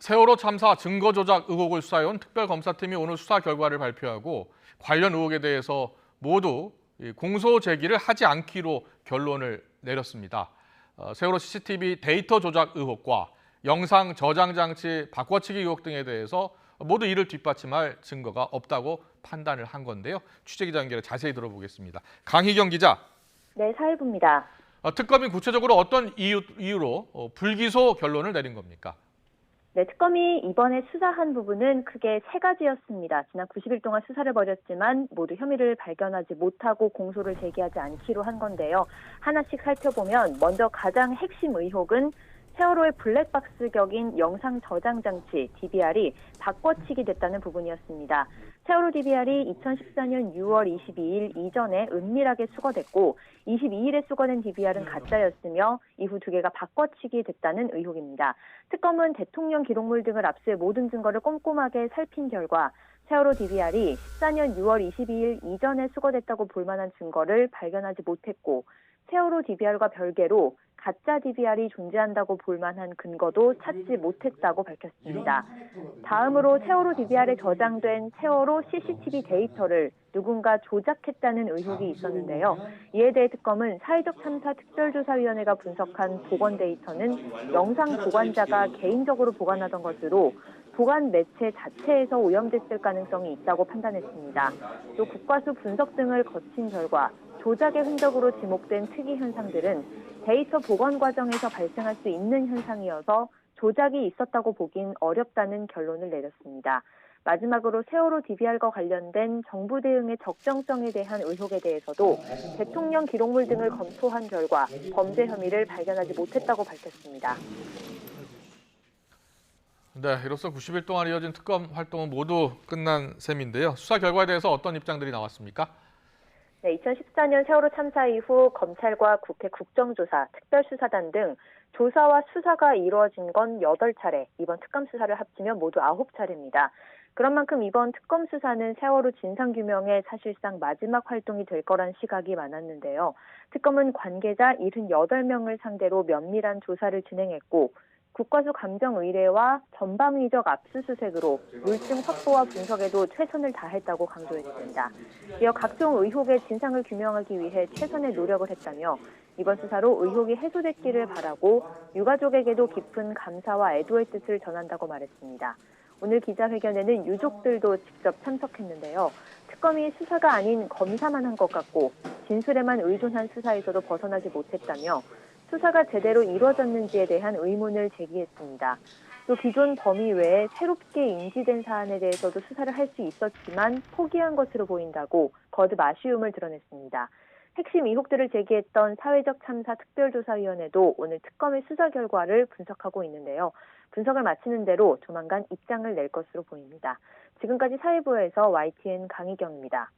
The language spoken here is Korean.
세월호 참사 증거 조작 의혹을 수사해온 특별검사팀이 오늘 수사 결과를 발표하고 관련 의혹에 대해서 모두 공소 제기를 하지 않기로 결론을 내렸습니다. 세월호 CCTV 데이터 조작 의혹과 영상 저장 장치 바꿔치기 의혹 등에 대해서 모두 이를 뒷받침할 증거가 없다고 판단을 한 건데요. 취재기자 연결해 자세히 들어보겠습니다. 강희경 기자. 네, 사회부입니다. 특검이 구체적으로 어떤 이유로 불기소 결론을 내린 겁니까? 네, 특검이 이번에 수사한 부분은 크게 세 가지였습니다. 지난 90일 동안 수사를 벌였지만 모두 혐의를 발견하지 못하고 공소를 제기하지 않기로 한 건데요. 하나씩 살펴보면 먼저 가장 핵심 의혹은 세월호의 블랙박스 격인 영상 저장 장치 DVR이 바꿔치기 됐다는 부분이었습니다. 세월호 DVR이 2014년 6월 22일 이전에 은밀하게 수거됐고 22일에 수거된 DVR은 가짜였으며 이후 두 개가 바꿔치기 됐다는 의혹입니다. 특검은 대통령 기록물 등을 압수해 모든 증거를 꼼꼼하게 살핀 결과 세월호 DVR이 14년 6월 22일 이전에 수거됐다고 볼 만한 증거를 발견하지 못했고 세월호 DVR과 별개로 가짜 DVR이 존재한다고 볼 만한 근거도 찾지 못했다고 밝혔습니다. 다음으로 세월호 DVR에 저장된 세월호 CCTV 데이터를 누군가 조작했다는 의혹이 있었는데요. 이에 대해 특검은 사회적 참사 특별조사위원회가 분석한 보건 데이터는 영상 보관자가 개인적으로 보관하던 것으로 보관 매체 자체에서 오염됐을 가능성이 있다고 판단했습니다. 또 국과수 분석 등을 거친 결과 조작의 흔적으로 지목된 특이 현상들은 데이터 보관 과정에서 발생할 수 있는 현상이어서 조작이 있었다고 보긴 어렵다는 결론을 내렸습니다. 마지막으로 세월호 DVR과 관련된 정부 대응의 적정성에 대한 의혹에 대해서도 대통령 기록물 등을 검토한 결과 범죄 혐의를 발견하지 못했다고 밝혔습니다. 네, 이로써 90일 동안 이어진 특검 활동은 모두 끝난 셈인데요. 수사 결과에 대해서 어떤 입장들이 나왔습니까? 네, 2014년 세월호 참사 이후 검찰과 국회 국정조사, 특별수사단 등 조사와 수사가 이루어진 건 8차례, 이번 특검 수사를 합치면 모두 9차례입니다. 그런 만큼 이번 특검 수사는 세월호 진상규명의 사실상 마지막 활동이 될 거란 시각이 많았는데요. 특검은 관계자 78명을 상대로 면밀한 조사를 진행했고 국과수 감정 의뢰와 전방위적 압수수색으로 물증 확보와 분석에도 최선을 다했다고 강조했습니다. 이어 각종 의혹의 진상을 규명하기 위해 최선의 노력을 했다며 이번 수사로 의혹이 해소됐기를 바라고 유가족에게도 깊은 감사와 애도의 뜻을 전한다고 말했습니다. 오늘 기자회견에는 유족들도 직접 참석했는데요. 특검이 수사가 아닌 검사만 한 것 같고 진술에만 의존한 수사에서도 벗어나지 못했다며 수사가 제대로 이루어졌는지에 대한 의문을 제기했습니다. 또 기존 범위 외에 새롭게 인지된 사안에 대해서도 수사를 할 수 있었지만 포기한 것으로 보인다고 거듭 아쉬움을 드러냈습니다. 핵심 의혹들을 제기했던 사회적 참사 특별조사위원회도 오늘 특검의 수사 결과를 분석하고 있는데요. 분석을 마치는 대로 조만간 입장을 낼 것으로 보입니다. 지금까지 사회부에서 YTN 강희경입니다.